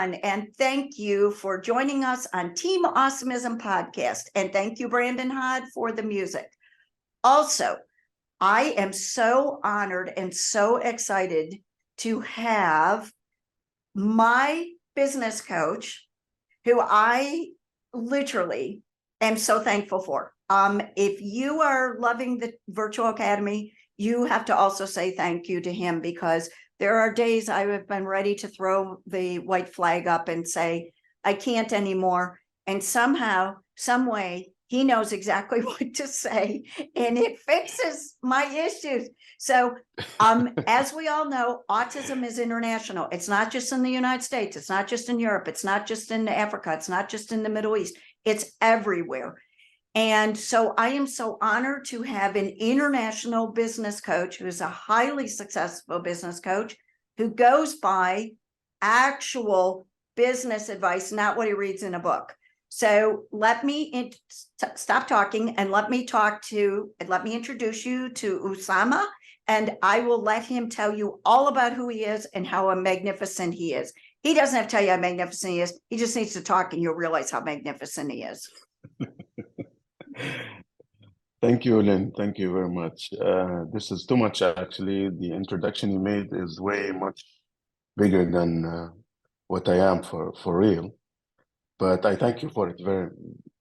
everyone, and thank you for joining us on Team Awesomism podcast. And thank you, Brandon Hodde, for the music. Also, I am so honored and so excited to have my business coach, who I literally am so thankful for. If you are loving the Virtual Academy, you have to also say thank you to him, because there are days I have been ready to throw the white flag up and say, I can't anymore. And somehow, some way, he knows exactly what to say, and it fixes my issues. So, as we all know, autism is international. It's not just in the United States. It's not just in Europe. It's not just in Africa. It's not just in the Middle East. It's everywhere. And so I am so honored to have an international business coach who is a highly successful business coach who goes by actual business advice, not what he reads in a book. So let me stop talking and let me introduce you to Ussama, and I will let him tell you all about who he is and how magnificent he is. He doesn't have to tell you how magnificent he is. He just needs to talk and you'll realize how magnificent he is. Thank you, Lynn. Thank you very much. This is too much, actually. The introduction you made is way much bigger than what I am for real. But I thank you for it.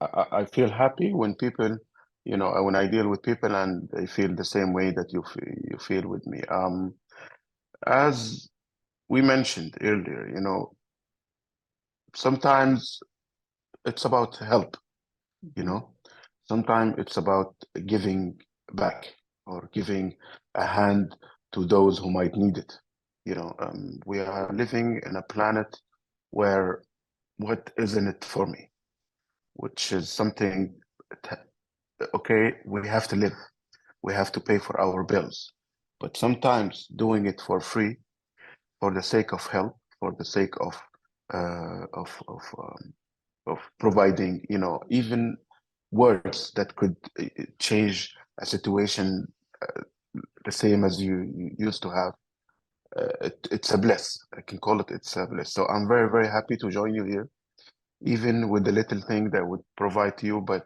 I feel happy when people, when I deal with people and they feel the same way that you feel with me. As we mentioned earlier, sometimes it's about help, Sometimes it's about giving back or giving a hand to those who might need it. We are living in a planet where what isn't it for me, which is something, okay, we have to live. We have to pay for our bills. But sometimes doing it for free, for the sake of help, for the sake of providing, even words that could change a situation the same as you used to have. It's a bliss. I can call it's a bliss. So I'm very, very happy to join you here, even with the little thing that would provide to you. But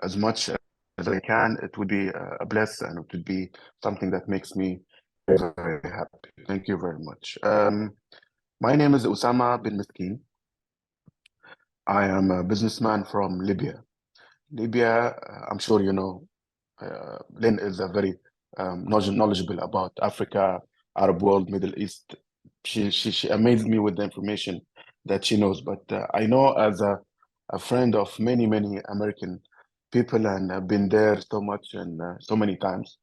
as much as I can, it would be a bliss, and it would be something that makes me very, very happy. Thank you very much. My name is Ussama bin Miskin. I am a businessman from Libya. Libya, I'm sure you know, Lynn is a very knowledgeable about Africa, Arab world, Middle East. She amazed me with the information that she knows. But I know as a friend of many, many American people, and I've been there so much and so many times.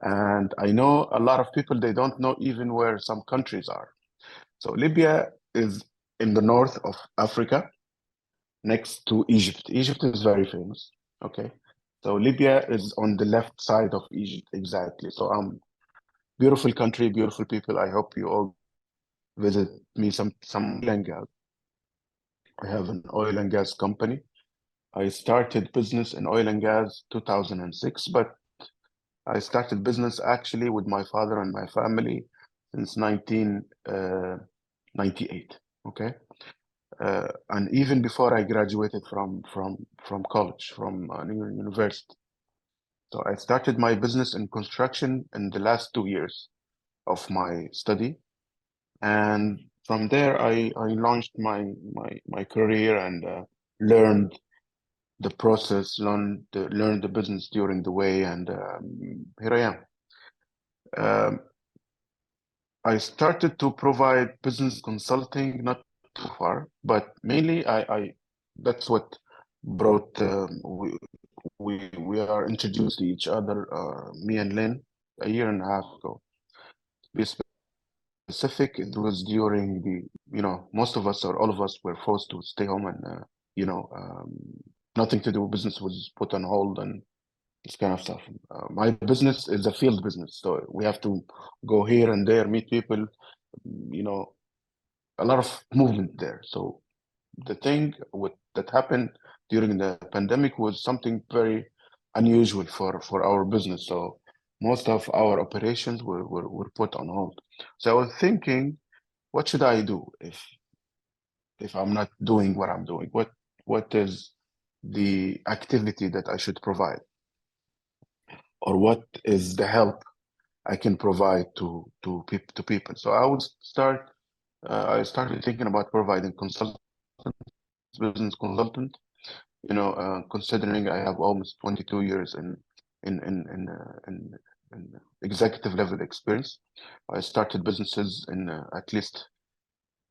And I know a lot of people, they don't know even where some countries are. So Libya is in the north of Africa, next to Egypt. Egypt is very famous, okay? So Libya is on the left side of Egypt, exactly. So beautiful country, beautiful people. I hope you all visit me some oil and gas. I have an oil and gas company. I started business in oil and gas 2006, but I started business actually with my father and my family since 1998, okay? And even before I graduated from college, from university. So I started my business in construction in the last 2 years of my study. And from there, I launched my career and learned the process, learned the business during the way, and here I am. I started to provide business consulting, not too far, but mainly that's what brought we are introduced to each other, me and Lynn, a year and a half ago. To be specific, it was during the, most of us or all of us were forced to stay home, and nothing to do. Business was put on hold and this kind of stuff. My business is a field business, so we have to go here and there, meet people, a lot of movement there. So the thing that happened during the pandemic was something very unusual for our business. So most of our operations were put on hold. So I was thinking, what should I do if if I'm not doing what I'm doing? What is the activity that I should provide, or what is the help I can provide to people? So I would start. I started thinking about providing consultants, business consultant. Considering I have almost 22 years in in in, uh, in, in executive level experience, I started businesses in at least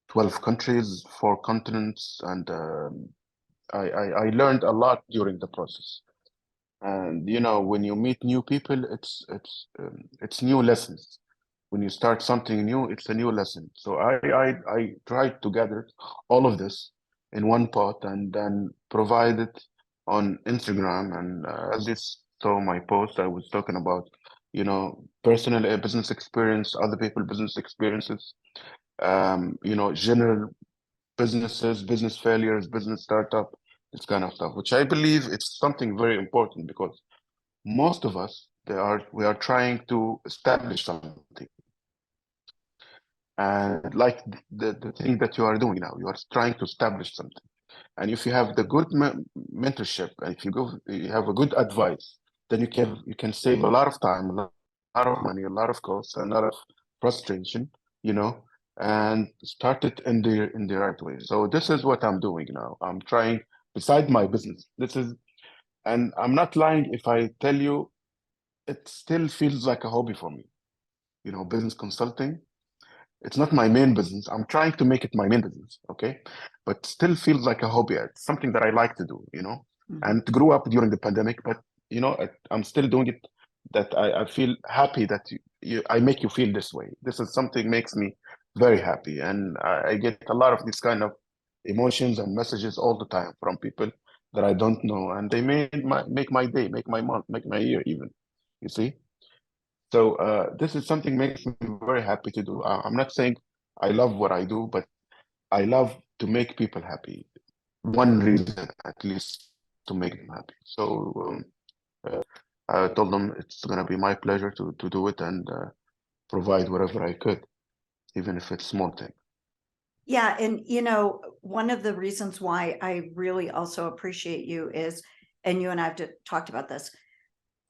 12 countries, 4 continents, and I learned a lot during the process. And when you meet new people, it's new lessons. When you start something new, it's a new lesson. So I tried to gather all of this in one pot and then provide it on Instagram. And as you saw my post, I was talking about personal business experience, other people business experiences, general businesses, business failures, business startup, this kind of stuff, which I believe it's something very important because most of us we are trying to establish something. And like the thing that you are doing now, you are trying to establish something. And if you have the good mentorship, and if you have a good advice, then you can save a lot of time, a lot of money, a lot of costs, and a lot of frustration, you know, and start it in the right way. So this is what I'm doing now. I'm trying, beside my business. And I'm not lying if I tell you, it still feels like a hobby for me. Business consulting, it's not my main business. I'm trying to make it my main business, okay? But still feels like a hobby. It's something that I like to do. Mhm. And grew up during the pandemic, but I'm still doing it. That I feel happy that I make you feel this way. This is something makes me very happy, and I get a lot of these kind of emotions and messages all the time from people that I don't know, and they make my day, make my month, make my year even. You see? So this is something makes me very happy to do. I'm not saying I love what I do, but I love to make people happy. One reason, at least, to make them happy. So uh, I told them it's gonna be my pleasure to do it and provide whatever I could, even if it's small thing. Yeah, and one of the reasons why I really also appreciate you is, and you and I have talked about this,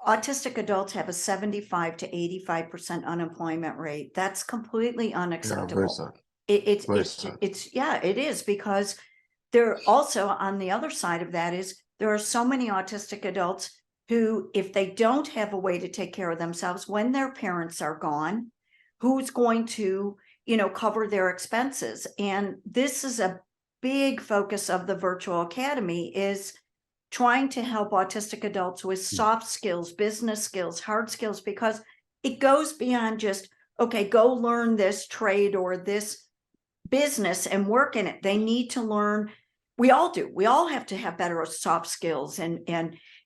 autistic adults have a 75 to 85% unemployment rate. That's completely Yeah, very unacceptable. sad. It's Very it's sad. it's yeah, it is, because there also, on the other side of that, is there are so many autistic adults who, if they don't have a way to take care of themselves when their parents are gone, who's going to cover their expenses? And this is a big focus of the virtual academy, is trying to help autistic adults with soft skills, business skills, hard skills, because it goes beyond just, okay, go learn this trade or this business and work in it. They need to learn. We all do. We all have to have better soft skills and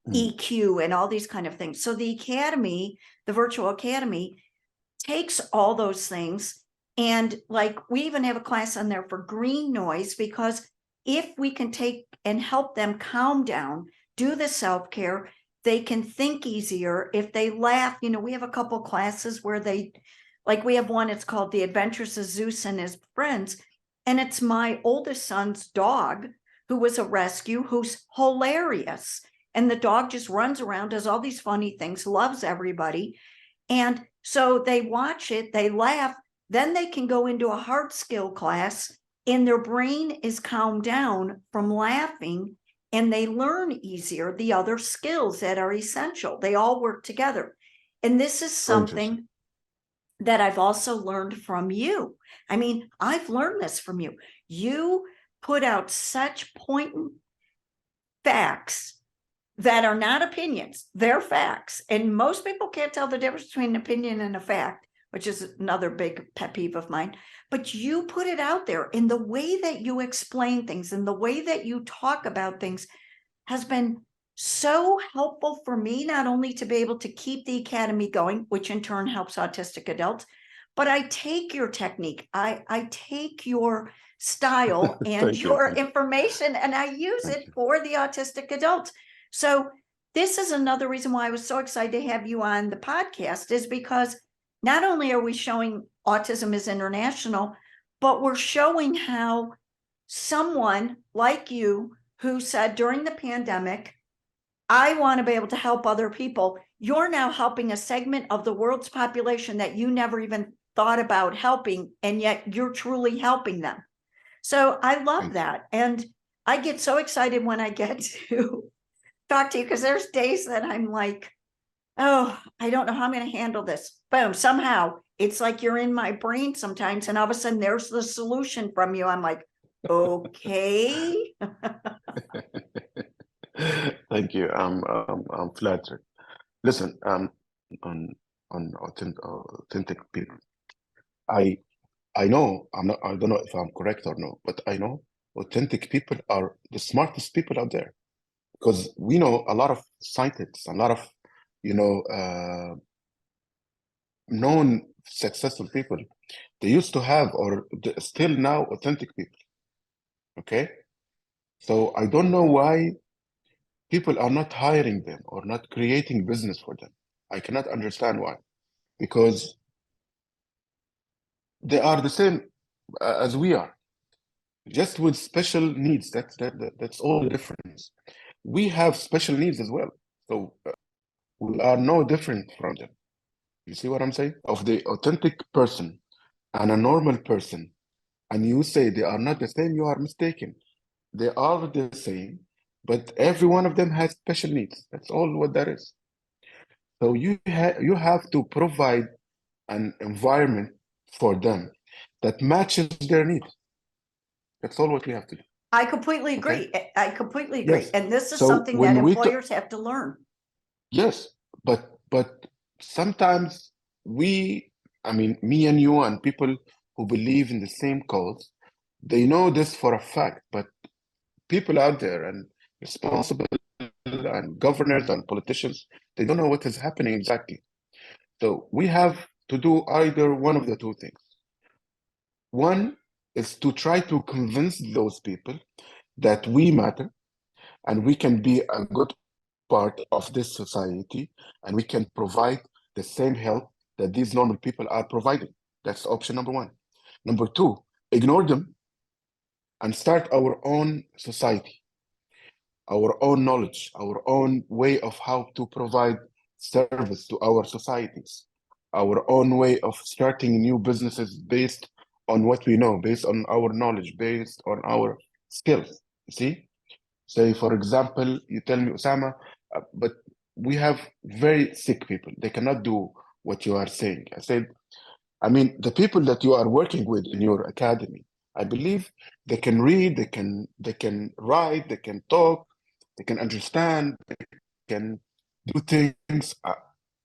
EQ and all these kind of things. So the academy, the virtual academy, takes all those things, and like we even have a class on there for green noise, because if we can take and help them calm down, do the self-care, they can think easier. If they laugh, we have a couple classes where we have one, it's called The Adventures of Zeus and His Friends, and it's my oldest son's dog, who was a rescue, who's hilarious, and the dog just runs around, does all these funny things, loves everybody. And so they watch it, they laugh, then they can go into a hard skill class, and their brain is calmed down from laughing, and they learn easier the other skills that are essential. They all work together. And this is Very interesting. something that I've also learned from you. I mean, I've learned this from you. You put out such poignant facts that are not opinions, they're facts. And most people can't tell the difference between an opinion and a fact, which is another big pet peeve of mine. But you put it out there, in the way that you explain things and the way that you talk about things has been so helpful for me, not only to be able to keep the academy going, which in turn helps autistic adults, but I take your technique, I take your style and Thank you. your Thank you. information, and I use Thank it you. for the autistic adults. So this is another reason why I was so excited to have you on the podcast, is because not only are we showing autism is international, but we're showing how someone like you who said during the pandemic, I want to be able to help other people. You're now helping a segment of the world's population that you never even thought about helping, and yet you're truly helping them. So I love Thank you. that. And I get so excited when I get to talk to you, because there's days that I'm like, oh, I don't know how I'm going to handle this. Boom, somehow it's like you're in my brain sometimes, and all of a sudden there's the solution from you. I'm like, okay. Thank you. I'm flattered. Listen, on authentic people, I know I don't know if I'm correct or no, but I know authentic people are the smartest people out there, because we know a lot of scientists, a lot of known successful people. They used to have, or still now, authentic people. Okay, so I don't know why people are not hiring them or not creating business for them. I cannot understand why, because they are the same as we are, just with special needs. That's all the difference. We have special needs as well, so we are no different from them. You see what I'm saying? Of the authentic person and a normal person, and you say they are not the same, you are mistaken. They are the same, but every one of them has special needs. That's all what that is. So you have to provide an environment for them that matches their needs. That's all what we have to do. I completely agree. Okay? I completely agree. Yes. And this is So something that when we employers have to learn. yes, but sometimes I mean, me and you and people who believe in the same cause, they know this for a fact, but people out there and responsible and governors and politicians, they don't know what is happening exactly. So we have to do either one of the two things. One is to try to convince those people that we matter and we can be a good part of this society, and we can provide the same help that these normal people are providing. That's option number one. Number two, ignore them and start our own society, our own knowledge, our own way of how to provide service to our societies, our own way of starting new businesses based on what we know, based on our knowledge, based on our skills. You see? Say, for example, you tell me, Ussama, but we have very sick people. They cannot do what you are saying. I said, I mean, the people that you are working with in your academy, I believe they can read, they can write, they can talk, they can understand, they can do things.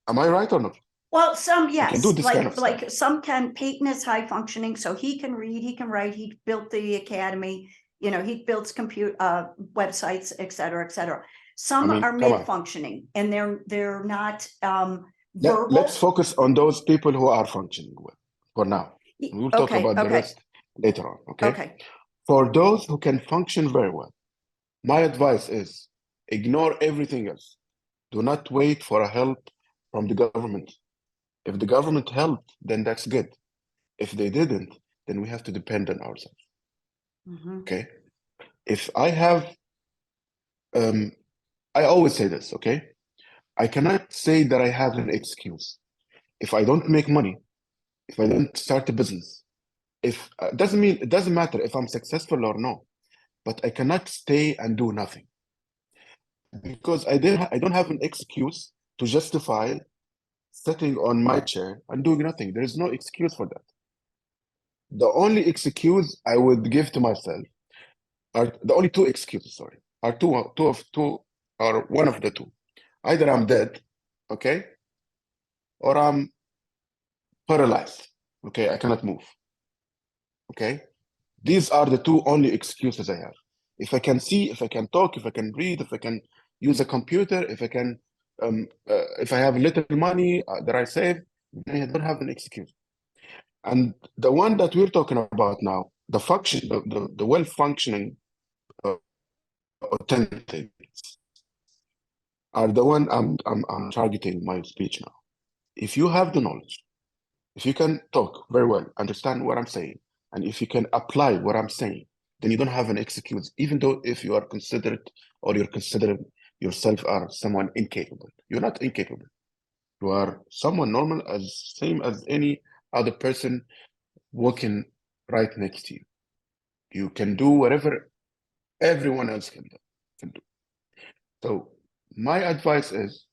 Am I right or not? Well, some, They can do yes, this kind of stuff. like some can. Peyton is high functioning, so he can read, he can write. He built the academy. You know, he builds websites, et cetera, et cetera. Some I mean, are come on. mid functioning, and they're not verbal. Let's focus on those people who are functioning well for now. We'll talk about the rest later on. Okay. For those who can function very well, my advice is ignore everything else. Do not wait for a help from the government. If the government helped, then that's good. If they didn't, then we have to depend on ourselves. Okay. If I have, I always say this, okay? I cannot say that I have an excuse. If I don't make money, if I don't start a business, if it doesn't matter if I'm successful or no, but I cannot stay and do nothing, because I don't have an excuse to justify sitting on my chair and doing nothing. There is no excuse for that. The only excuse I would give to myself are the only two excuses, sorry, are two are one of the two. Either I'm dead, okay, or I'm paralyzed, okay, I cannot move, okay. These are the two only excuses I have. If I can see, if I can talk, if I can read, if I can use a computer, if I can, if I have little money that I save, then I don't have an excuse. And the one that we're talking about now, the well-functioning authentic are the one I'm targeting my speech now. If you have the knowledge, if you can talk very well, understand what I'm saying, and if you can apply what I'm saying, then you don't have an excuse, even though if you are considered or you're considering yourself are someone incapable. You're not incapable. You are someone normal, as same as any other person walking right next to you. You can do whatever everyone else can do. So my advice is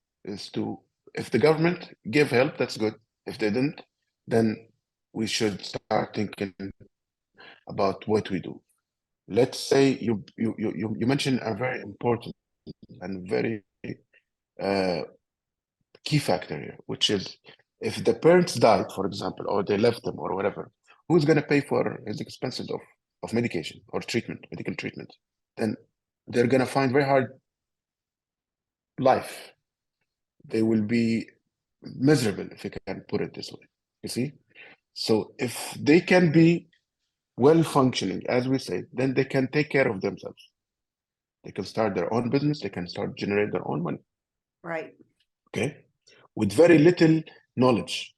to, if the government give help, that's good. If they didn't, then we should start thinking about what we do. Let's say you mentioned a very important and very uh, key factor here, which is if the parents died, for example, or they left them or whatever, who's going to pay for his expenses of medication or treatment, medical treatment? Then they're going to find very hard life. They will be miserable, if you can put it this way. You see? So if they can be well functioning, as we say, then they can take care of themselves. They can start their own business, they can start generate their own money. Right. Okay. With very little knowledge.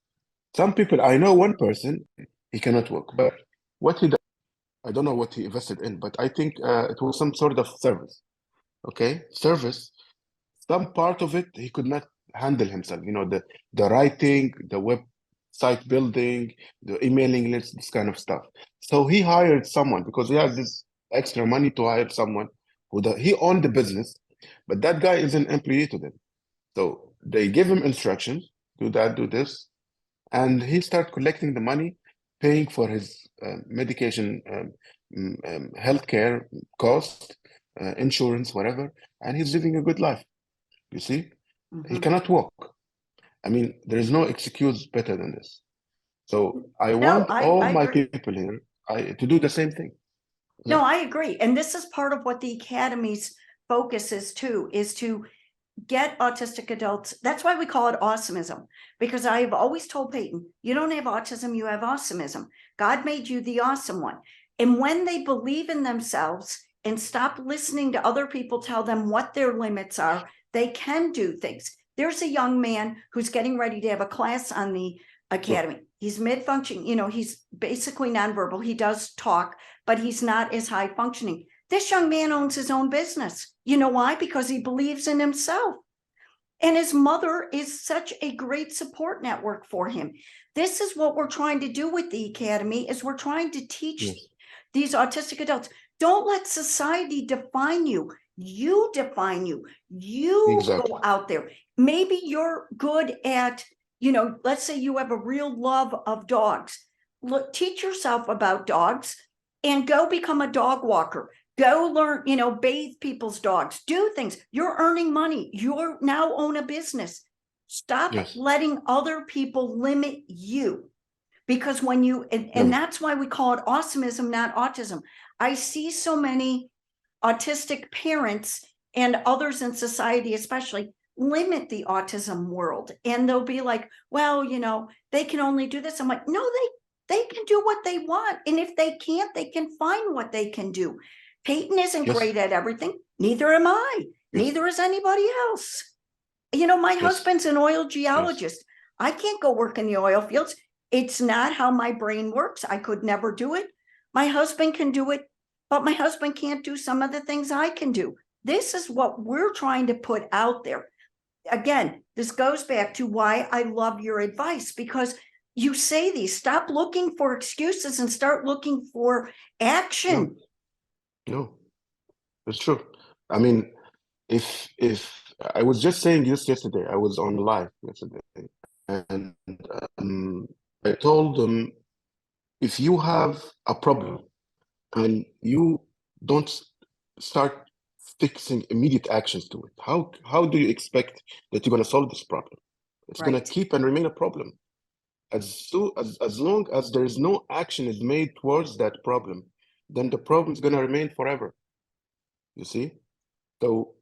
Some people, I know one person, he cannot work, but what he does, I don't know what he invested in, but I think it was some sort of service. Okay. Service. Some part of it he could not handle himself. You know, the writing, the website building, the emailing list, this kind of stuff. So he hired someone because he has this extra money to hire someone he owned the business, but that guy is an employee to them. So they give him instructions, do that, do this, and he start collecting the money, paying for his medication, healthcare cost, insurance, whatever, and he's living a good life. You see, he cannot walk. I mean, there is no excuse better than this. So I want all I my agree. people here to do the same thing. No, I agree. And this is part of what the Academy's focus is too, is to get autistic adults. That's why we call it Awesomism, because I have always told Peyton, you don't have autism, you have Awesomism. God made you the awesome one. And when they believe in themselves and stop listening to other people tell them what their limits are, they can do things. There's a young man who's getting ready to have a class on the Academy. He's mid-functioning, you know, he's basically nonverbal. He does talk, but he's not as high functioning. This young man owns his own business. You know why? Because he believes in himself. And his mother is such a great support network for him. This is what we're trying to do with the Academy, is we're trying to teach these autistic adults. Don't let society define you. You define you. You go out there. Maybe you're good at, you know, let's say you have a real love of dogs. Look, teach yourself about dogs and go become a dog walker. Go learn, you know, bathe people's dogs, do things. You're earning money. You're now own a business. Stop letting other people limit you. Because when you, and that's why we call it Awesomism, not autism. I see so many autistic parents and others in society, especially, limit the autism world. And they'll be like, well, you know, they can only do this. I'm like, no, they can do what they want. And if they can't, they can find what they can do. Peyton isn't great at everything. Neither am I. Neither is anybody else. You know, my husband's an oil geologist. I can't go work in the oil fields. It's not how my brain works. I could never do it. My husband can do it, but my husband can't do some of the things I can do. This is what we're trying to put out there. Again, this goes back to why I love your advice, because you say these, stop looking for excuses and start looking for action. No, it's true. I mean, if I was just saying this yesterday, I was on live yesterday, and I told them, if you have a problem and you don't start fixing immediate actions to it, how do you expect that you're going to solve this problem? It's going to keep and remain a problem. As long as there is no action is made towards that problem, then the problem is going to remain forever. You see? So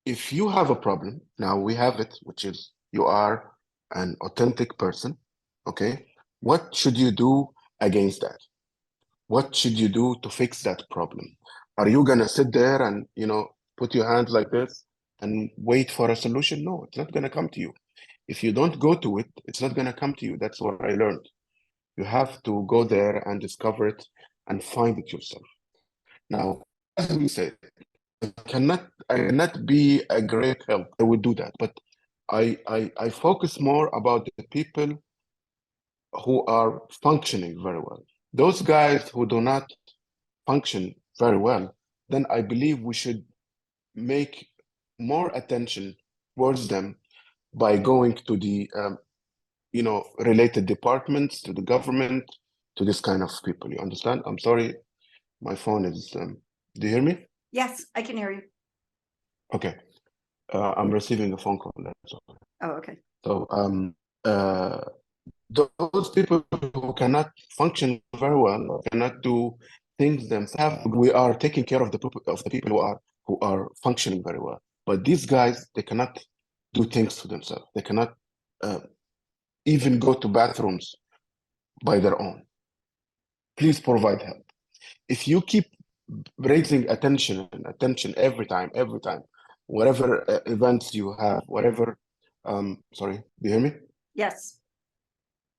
if you have a problem, now we have it, which is you are an authentic person, okay? What should you do against that? What should you do to fix that problem? Are you gonna sit there and, you know, put your hands like this and wait for a solution? No, it's not gonna come to you. If you don't go to it, it's not gonna come to you. That's what I learned. You have to go there and discover it and find it yourself. Now, as we said, I cannot be a great help. I would do that, but I focus more about the people who are functioning very well. Those guys who do not function very well, then I believe we should make more attention towards them by going to the related departments, to the government, to this kind of people. You understand? I'm sorry, my phone is. Do you hear me? Yes, I can hear you. Okay. I'm receiving a phone call. That's all. Oh, okay. So uh, those people who cannot function very well or cannot do things themselves, we are taking care of the people who are functioning very well. But these guys, they cannot do things for themselves. They cannot even go to bathrooms by their own. Please provide help. If you keep raising attention every time, whatever events you have, whatever. Sorry, do you hear me? Yes.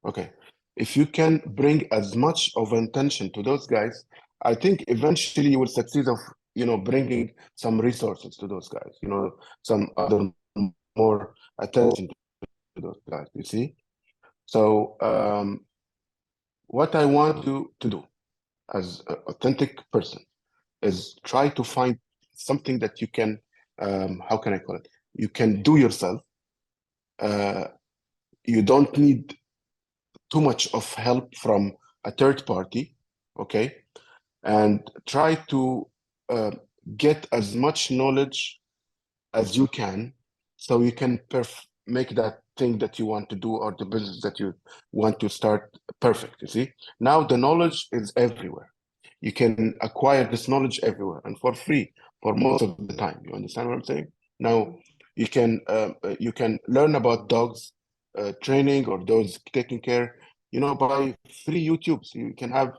Okay. If you can bring as much of attention to those guys, I think eventually you will succeed of, bringing some resources to those guys, some other more attention to those guys, you see? So what I want you to do as an authentic person is try to find something that you can, how can I call it? You can do yourself. You don't need too much of help from a third party, okay? And try to get as much knowledge as you can so you can make that thing that you want to do or the business that you want to start perfect, you see? Now the knowledge is everywhere. You can acquire this knowledge everywhere and for free for most of the time. You understand what I'm saying? Now you can learn about dogs training or dogs taking care, by free YouTubes. You can have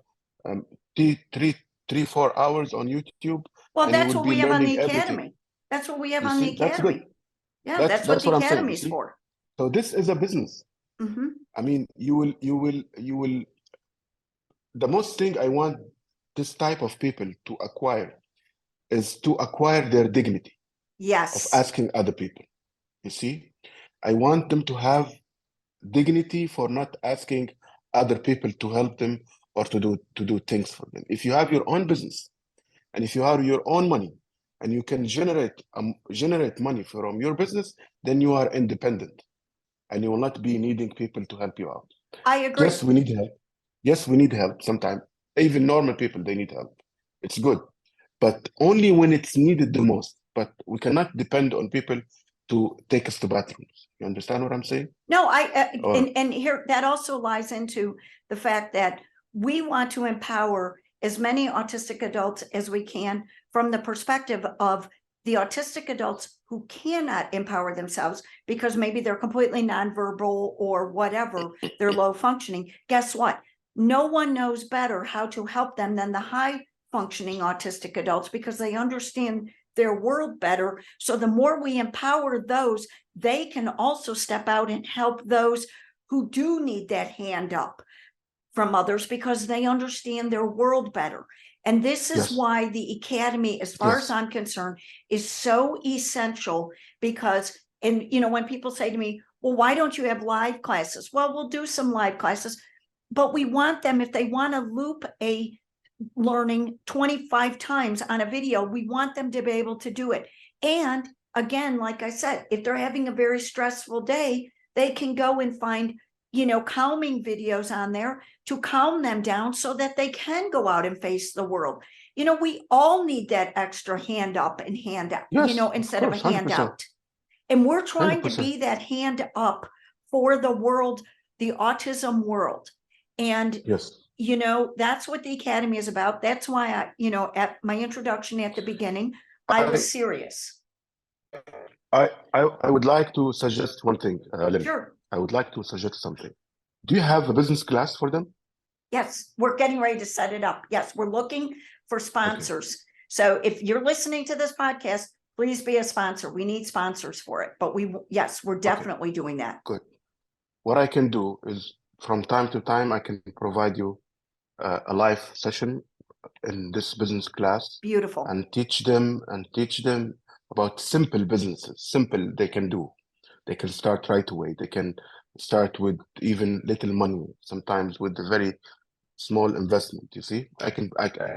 um, 4 hours on YouTube, Well, and you that's will what be we have on learning the everything. Academy. That's what we have You on the see, that's good. Academy. Yeah, that's what That's the what I'm saying. You Academy's see, for. so this is a business. Mm-hmm. I mean, you will. The most thing I want this type of people to acquire is to acquire their dignity of Yes. asking other people. You see, I want them to have dignity for not asking other people to help them or to do things for them. If you have your own business and if you have your own money and you can generate money from your business, then you are independent and you will not be needing people to help you out. I agree. Yes, we need help. Yes, we need help sometimes. Even normal people, they need help. It's good, but only when it's needed the most. But we cannot depend on people to take us to bathrooms. You understand what I'm saying? No, Or and here that also lies into the fact that we want to empower as many autistic adults as we can from the perspective of the autistic adults who cannot empower themselves because maybe they're completely nonverbal or whatever, they're low functioning. Guess what? No one knows better how to help them than the high functioning autistic adults because they understand their world better. So the more we empower those, they can also step out and help those who do need that hand up from others because they understand their world better. And this is yes, why the Academy, as far as yes, I'm concerned, is so essential because, and when people say to me, well, why don't you have live classes? Well, we'll do some live classes, but we want them, if they want to loop a learning 25 times on a video, we want them to be able to do it. And again, like I said, if they're having a very stressful day, they can go and find, calming videos on there to calm them down so that they can go out and face the world. We all need that extra hand up and hand out, yes, of instead of a course, 100%, handout. And we're trying to 100%. be that hand up for the world, the autism world. And Yes. that's what the Academy is about. That's why at my introduction at the beginning, I I, was serious. I would like to suggest one thing, Lily. Sure. I would like to suggest something. Do you have a business class for them? Yes, we're getting ready to set it up. Yes, we're looking for Okay, sponsors. So if you're listening to this podcast, please be a sponsor. We need sponsors for it. But yes, we're okay, definitely doing that. good. What I can do is from time to time, I can provide you a live session in this business class Beautiful. and teach them about simple businesses, simple they can do. They can start right away. They can start with even little money, sometimes with a very small investment. You see, I can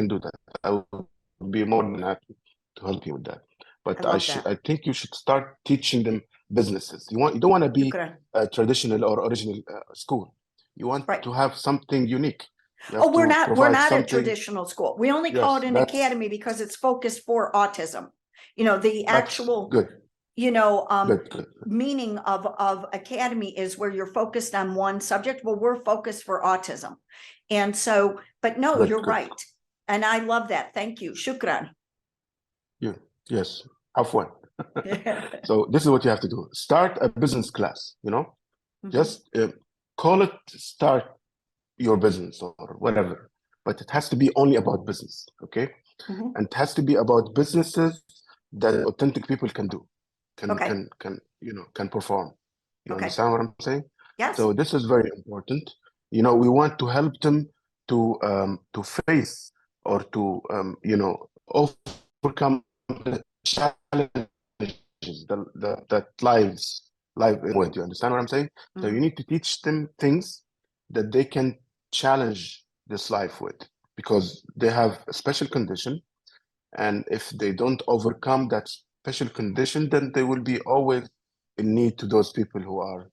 do that. I will be more than happy to help you with that. I But love that. I think you should start teaching them businesses. You don't want to be Shukran. a traditional or original school. You want Right. to have something unique. You Oh, have we're to not provide a something. traditional school. We only call Yes, it an that's academy because it's focused for autism. You know, the actual, good. you know, Good. meaning of academy is where you're focused on one subject. Well, we're focused for autism. And so, but no, Good. you're Good. right. And I love that. Thank you. Shukran. Yes. Afwan. So this is what you have to do. Start a business class, just call it start your business or whatever, but it has to be only about business, okay? Mhm. And it has to be about businesses that authentic people can do, Okay. can perform. You Okay. understand what I'm saying? Yes. So this is very important. We want to help them to face or to overcome the challenges that life with. You understand what I'm saying? So you need to teach them things that they can challenge this life with, because they have a special condition, and if they don't overcome that special condition, then they will be always in need to those people who are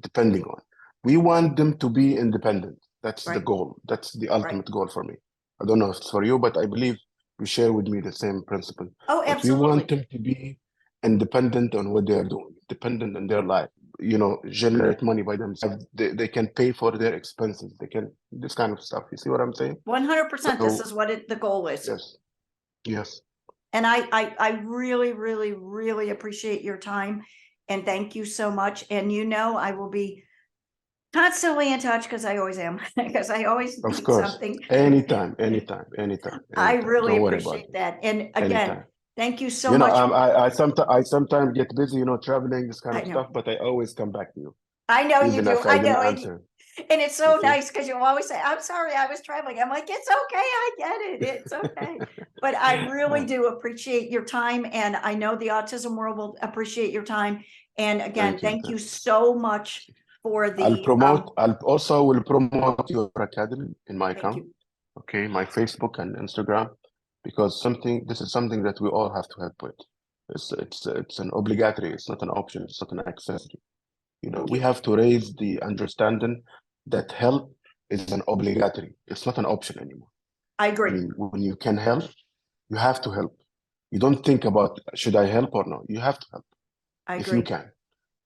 depending on. We want them to be independent. That's the Right. goal. That's the Right. ultimate goal for me. I don't know if it's for you, but I believe you share with me the same principle. Oh, But we want absolutely. them to be independent on what they are doing, dependent on their life, generate money by themselves. They can pay for their expenses. They can, this kind of stuff. You see what I'm saying? 100%. This So, is what the goal is. yes. And I really, really, really appreciate your time. And thank you so much. And I will be constantly in touch because I always am, because I always Of need course. something. Anytime. I really Don't worry about appreciate it. that. And again, Anytime. thank you so much. I sometimes get busy, traveling, this kind I of know. stuff, but I always come back to you, I know you even do. if I I didn't know. answer. And it's You so see? nice because you always say, I'm sorry, I was traveling. I'm like, it's okay. I get it. It's okay. But I really do appreciate your time. And I know the autism world will appreciate your time. And again, thank you so much for the, I'll also will promote your academy in my thank account. you. Okay, my Facebook and Instagram, because this is something that we all have to help with. It's an obligatory. It's not an option. It's not an accessory. Thank We you. have to raise the understanding that help is an obligatory. It's not an option anymore. I I agree. mean, when you can help, you have to help. You don't think about, should I help or no? You have to help I if you agree. can.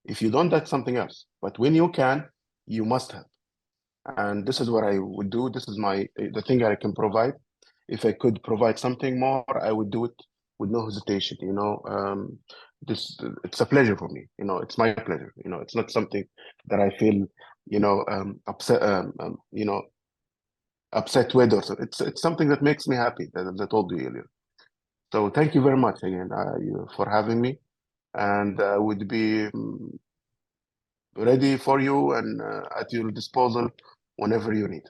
If you don't, that's something else. But when you can, you must help. And this is what I would do. This is the thing I can provide. If I could provide something more, I would do it with no hesitation. It's a pleasure for me. It's my pleasure. It's not something that I feel, upset. Upset with, or so. It's something that makes me happy. That I told you earlier. So thank you very much again for having me, and I would be ready for you and at your disposal whenever you need.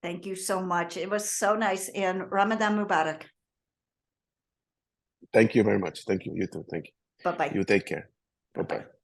Thank you so much. It was so nice. And Ramadan Mubarak. Thank you very much. Thank you. You too. Thank you. Bye-bye. You take care. Bye-bye. Bye-bye.